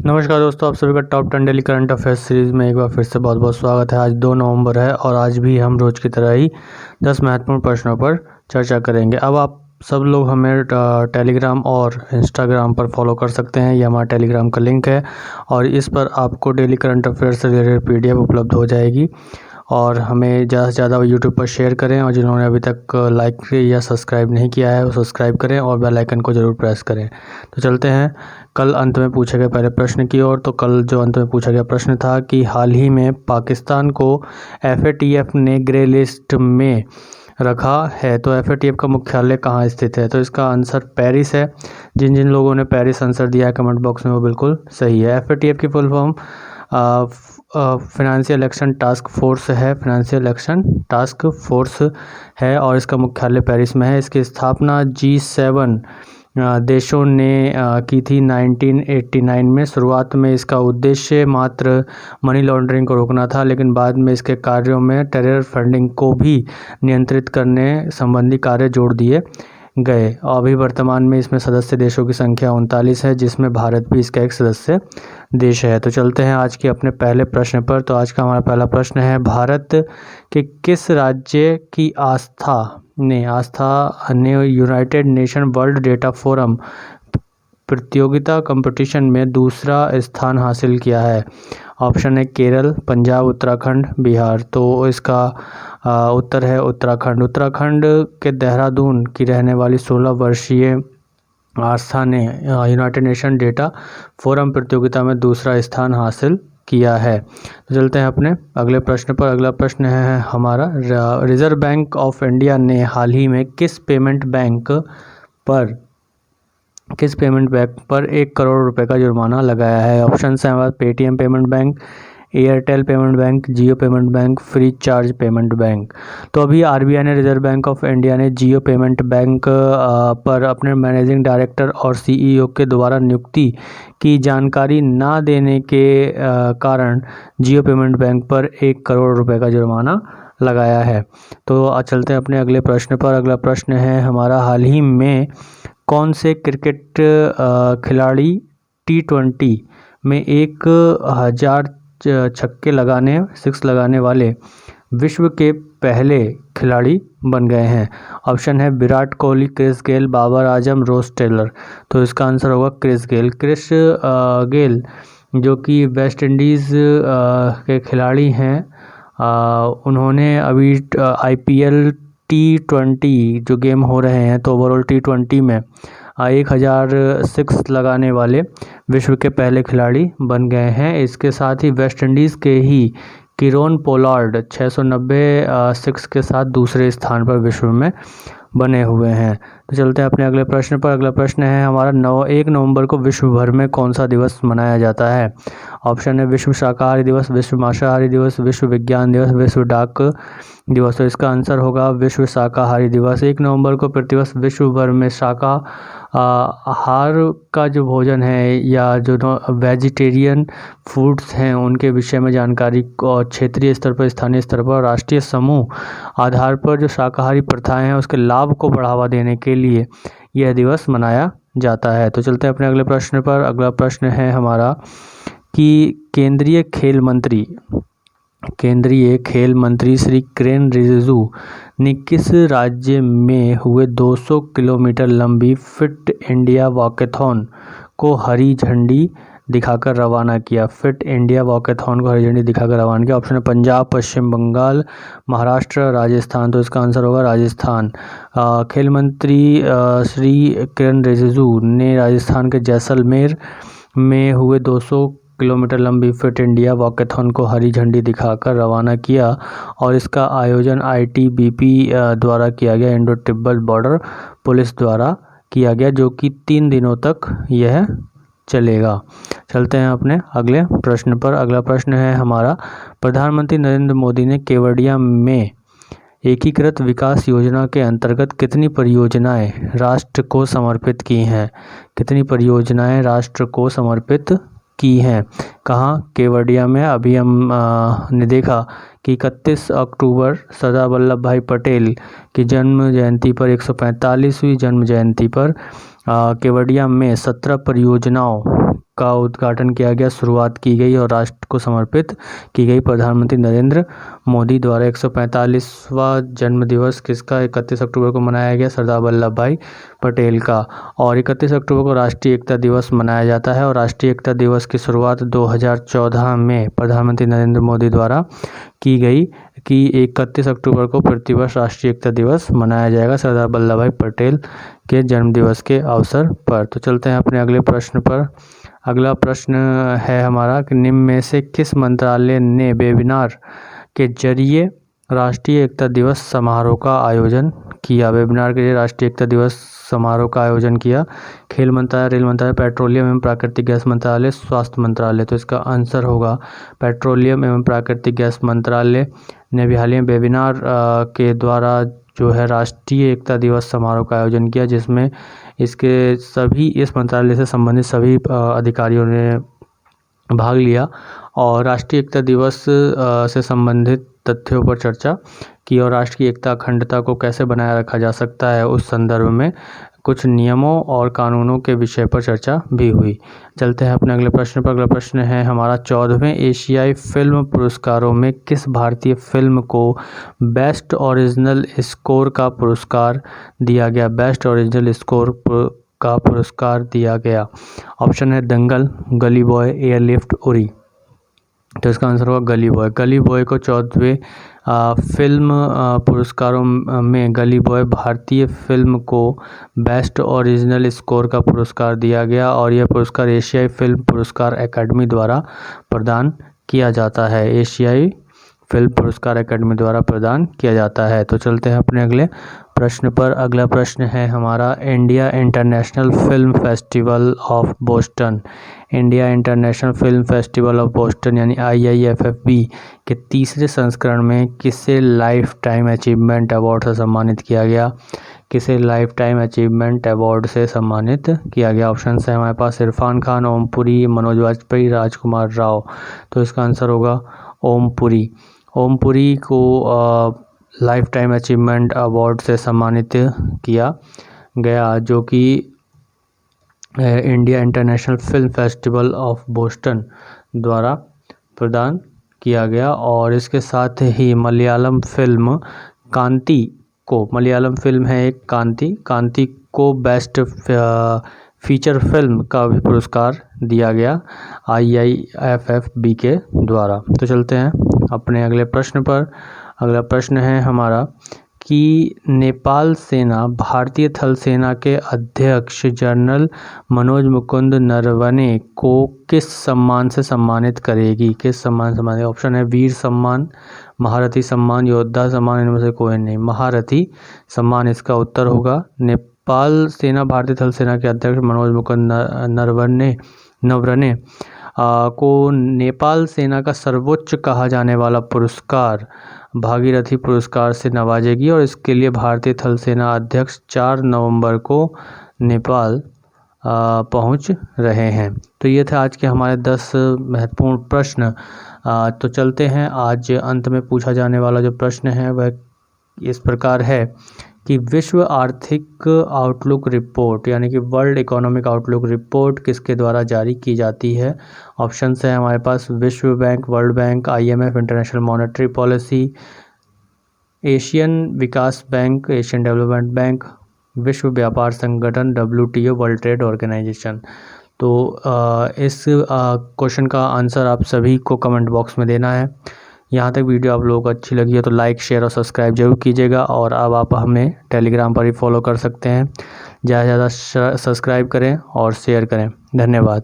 नमस्कार दोस्तों, आप सभी का top 10 daily current affairs series में एक बार फिर से बहुत बहुत स्वागत है। आज 2 नवंबर है और आज भी हम रोज़ की तरह ही 10 महत्वपूर्ण प्रश्नों पर चर्चा करेंगे। अब आप सब लोग हमें टेलीग्राम और इंस्टाग्राम पर फॉलो कर सकते हैं। ये हमारा टेलीग्राम का लिंक है और इस पर आपको डेली करंट अफेयर्स से रिलेटेड PDF उपलब्ध हो जाएगी। और हमें ज़्यादा से ज़्यादा यूट्यूब पर शेयर करें और जिन्होंने अभी तक लाइक या सब्सक्राइब नहीं किया है वो सब्सक्राइब करें और बेल आइकन को ज़रूर प्रेस करें। तो चलते हैं कल अंत में पूछे गए पहले प्रश्न की ओर। तो कल जो अंत में पूछा गया प्रश्न था कि हाल ही में पाकिस्तान को FATF ने ग्रे लिस्ट में रखा है, तो FATF का मुख्यालय कहाँ स्थित है? तो इसका आंसर पेरिस है। जिन जिन लोगों ने पेरिस आंसर दिया है कमेंट बॉक्स में वो बिल्कुल सही है। FATF की full form financial action task force है। फाइनेंशियल एक्शन टास्क फोर्स है और इसका मुख्यालय पेरिस में है। इसकी स्थापना G7 देशों ने की थी 1989 में। शुरुआत में इसका उद्देश्य मात्र मनी लॉन्ड्रिंग को रोकना था, लेकिन बाद में इसके कार्यों में टेरर फंडिंग को भी नियंत्रित करने संबंधी कार्य जोड़ दिए गए। अभी वर्तमान में इसमें सदस्य देशों की संख्या 39 है, जिसमें भारत भी इसका एक सदस्य देश है। तो चलते हैं आज के अपने पहले प्रश्न पर। तो आज का हमारा पहला प्रश्न है, भारत के किस राज्य की आस्था ने United nation world data forum प्रतियोगिता कंपटीशन में दूसरा स्थान हासिल किया है? ऑप्शन है केरल, पंजाब, उत्तराखंड, बिहार। तो इसका उत्तर है उत्तराखंड। उत्तराखंड के देहरादून की रहने वाली 16 वर्षीय आस्था ने यूनाइटेड नेशन डेटा फोरम प्रतियोगिता में दूसरा स्थान हासिल किया है। तो चलते हैं अपने अगले प्रश्न पर। अगला प्रश्न है हमारा, रिजर्व बैंक ऑफ इंडिया ने हाल ही में किस पेमेंट बैंक पर 1 करोड़ रुपए का जुर्माना लगाया है? ऑप्शन है हमारे Paytm payment bank, Airtel payment bank, Jio payment bank, Freecharge payment bank. तो अभी RBI ने, रिजर्व बैंक ऑफ इंडिया ने जियो पेमेंट बैंक पर अपने मैनेजिंग डायरेक्टर और CEO के द्वारा नियुक्ति की जानकारी ना देने के कारण जियो पेमेंट बैंक पर 1 करोड़ रुपए का जुर्माना लगाया है। तो चलते हैं अपने अगले प्रश्न पर। अगला प्रश्न है हमारा, हाल ही में कौन से क्रिकेट खिलाड़ी T20 में 1000 छक्के सिक्स लगाने वाले विश्व के पहले खिलाड़ी बन गए हैं? ऑप्शन है विराट कोहली, क्रिस गेल, बाबर आजम, रोस टेलर। तो इसका आंसर होगा क्रिस गेल। क्रिस गेल जो कि वेस्ट इंडीज़ के खिलाड़ी हैं, उन्होंने अभी IPL T20 जो गेम हो रहे हैं, तो ओवरऑल T20 में 1006 लगाने वाले विश्व के पहले खिलाड़ी बन गए हैं। इसके साथ ही वेस्ट इंडीज़ के ही किरोन पोलार्ड 690 सिक्स के साथ दूसरे स्थान पर विश्व में बने हुए हैं। तो चलते हैं अपने अगले प्रश्न पर। अगला प्रश्न है हमारा, 1 नवंबर को विश्व भर में कौन सा दिवस मनाया जाता है? ऑप्शन है विश्व शाकाहारी दिवस, विश्व मांसाहारी दिवस, विश्व विज्ञान दिवस, विश्व डाक दिवस। तो इसका आंसर होगा विश्व शाकाहारी दिवस। 1 नवंबर को प्रतिवर्ष विश्व भर में शाकाहार का जो भोजन है या जो वेजिटेरियन फूड्स हैं उनके विषय में जानकारी और क्षेत्रीय स्तर पर, स्थानीय स्तर पर, राष्ट्रीय समूह आधार पर जो शाकाहारी प्रथाएं हैं उसके लाभ को बढ़ावा देने के लिए यह दिवस मनाया जाता है। तो चलते हैं अपने अगले प्रश्न पर। अगला प्रश्न है हमारा कि केंद्रीय खेल मंत्री श्री किरेन रिजिजू ने किस राज्य में हुए 200 किलोमीटर लंबी फिट इंडिया वॉकेथॉन को हरी झंडी दिखाकर रवाना किया? फिट इंडिया वॉकेथॉन को हरी झंडी दिखाकर रवाना किया। ऑप्शन है पंजाब, पश्चिम बंगाल, महाराष्ट्र, राजस्थान। तो इसका आंसर होगा राजस्थान। खेल मंत्री श्री किरेन रिजिजू ने राजस्थान के जैसलमेर में हुए 200 किलोमीटर लंबी फिट इंडिया वॉकेथॉन को हरी झंडी दिखाकर रवाना किया और इसका आयोजन ITBP द्वारा किया गया, इंडो तिब्बत बॉर्डर पुलिस द्वारा किया गया, जो कि 3 दिनों तक यह चलेगा। चलते हैं अपने अगले प्रश्न पर। अगला प्रश्न है हमारा, प्रधानमंत्री नरेंद्र मोदी ने केवड़िया में एकीकृत विकास योजना के अंतर्गत कितनी परियोजनाएं राष्ट्र को समर्पित की हैं? कितनी परियोजनाएं राष्ट्र को समर्पित की हैं? कहाँ? केवड़िया में। अभी हम ने देखा कि 31 अक्टूबर सरदार वल्लभ भाई पटेल की जन्म जयंती पर, 145वीं जन्म जयंती पर केवड़िया में 17 परियोजनाओं का उद्घाटन किया गया, शुरुआत की गई और राष्ट्र को समर्पित की गई। प्रधानमंत्री नरेंद्र मोदी द्वारा 145वां जन्म दिवस किसका 31 अक्टूबर को मनाया गया? सरदार वल्लभ भाई पटेल का। और 31 अक्टूबर को राष्ट्रीय एकता दिवस मनाया जाता है और राष्ट्रीय एकता दिवस की शुरुआत 2014 में प्रधानमंत्री नरेंद्र मोदी द्वारा की गई कि 31 अक्टूबर को प्रतिवर्ष राष्ट्रीय एकता दिवस मनाया जाएगा सरदार वल्लभ भाई पटेल के जन्म दिवस के अवसर पर। तो चलते हैं अपने अगले प्रश्न पर। अगला प्रश्न है हमारा कि निम्न में से किस मंत्रालय ने वेबिनार के जरिए राष्ट्रीय एकता दिवस समारोह का आयोजन किया? वेबिनार के जरिए राष्ट्रीय एकता दिवस समारोह का आयोजन किया। खेल मंत्रालय, रेल मंत्रालय, पेट्रोलियम एवं प्राकृतिक गैस मंत्रालय, स्वास्थ्य मंत्रालय। तो इसका आंसर होगा पेट्रोलियम एवं प्राकृतिक गैस मंत्रालय ने भी हाल ही में वेबिनार के द्वारा जो है राष्ट्रीय एकता दिवस समारोह का आयोजन किया, जिसमें इसके सभी इस मंत्रालय से संबंधित सभी अधिकारियों ने भाग लिया और राष्ट्रीय एकता दिवस से संबंधित तथ्यों पर चर्चा की और राष्ट्र की एकता अखंडता को कैसे बनाए रखा जा सकता है उस संदर्भ में कुछ नियमों और कानूनों के विषय पर चर्चा भी हुई। चलते हैं अपने अगले प्रश्न पर। अगला प्रश्न है हमारा 14वें एशियाई फिल्म पुरस्कारों में किस भारतीय फिल्म को बेस्ट ओरिजिनल स्कोर का पुरस्कार दिया गया? बेस्ट ओरिजिनल स्कोर का पुरस्कार दिया गया। ऑप्शन है दंगल, गली बॉय, एयरलिफ्ट, उरी। तो इसका आंसर होगा गली बॉय। गली बॉय को 14वें फिल्म पुरस्कारों में गली बॉय भारतीय फिल्म को बेस्ट ओरिजिनल स्कोर का पुरस्कार दिया गया और यह पुरस्कार एशियाई फिल्म पुरस्कार एकेडमी द्वारा प्रदान किया जाता है। एशियाई फिल्म पुरस्कार एकेडमी द्वारा प्रदान किया जाता है। तो चलते हैं अपने अगले प्रश्न पर। अगला प्रश्न है हमारा India international film festival of Boston. India international film festival of Boston यानी IIFFB के तीसरे संस्करण में किसे लाइफ टाइम अचीवमेंट अवार्ड से सम्मानित किया गया? किसे लाइफ टाइम अचीवमेंट अवार्ड से सम्मानित किया गया? ऑप्शन है हमारे पास इरफान खान, ओम पुरी, मनोज वाजपेयी, राजकुमार राव। तो इसका आंसर होगा ओम पुरी। ओम पुरी को लाइफ टाइम अचीवमेंट अवार्ड से सम्मानित किया गया, जो कि India international film festival of Boston द्वारा प्रदान किया गया। और इसके साथ ही मलयालम फिल्म कांति को, मलयालम फिल्म है एक कांति को बेस्ट फीचर फिल्म का भी पुरस्कार दिया गया IIFFB के द्वारा। तो चलते हैं अपने अगले प्रश्न पर। अगला प्रश्न है हमारा कि नेपाल सेना भारतीय थल सेना के अध्यक्ष जनरल मनोज मुकुंद नरवणे को किस सम्मान से सम्मानित करेगी? किस सम्मान से सम्मानित? ऑप्शन है वीर सम्मान, महारथी सम्मान, योद्धा सम्मान, इनमें से कोई नहीं। महारथी सम्मान इसका उत्तर होगा। नेपाल सेना भारतीय थल सेना के अध्यक्ष मनोज मुकुंद नरवणे को नेपाल सेना का सर्वोच्च कहा जाने वाला पुरस्कार भागीरथी पुरस्कार से नवाजेगी और इसके लिए भारतीय थल सेना अध्यक्ष 4 नवंबर को नेपाल पहुंच रहे हैं। तो ये थे आज के हमारे 10 महत्वपूर्ण प्रश्न। तो चलते हैं, आज अंत में पूछा जाने वाला जो प्रश्न है वह इस प्रकार है कि विश्व आर्थिक आउटलुक रिपोर्ट यानी कि वर्ल्ड इकोनॉमिक आउटलुक रिपोर्ट किसके द्वारा जारी की जाती है? ऑप्शन है हमारे पास विश्व bank, world bank, IMF, international monetary policy, Asian विकास बैंक, एशियन डेवलपमेंट बैंक, विश्व व्यापार संगठन WTO, वर्ल्ड ट्रेड ऑर्गेनाइजेशन। तो इस क्वेश्चन का आंसर आप सभी को कमेंट बॉक्स में देना है। यहाँ तक वीडियो आप लोगों को अच्छी लगी है तो लाइक, शेयर और सब्सक्राइब जरूर कीजिएगा। और अब आप हमें टेलीग्राम पर ही फॉलो कर सकते हैं। ज़्यादा से ज़्यादा सब्सक्राइब करें और शेयर करें। धन्यवाद।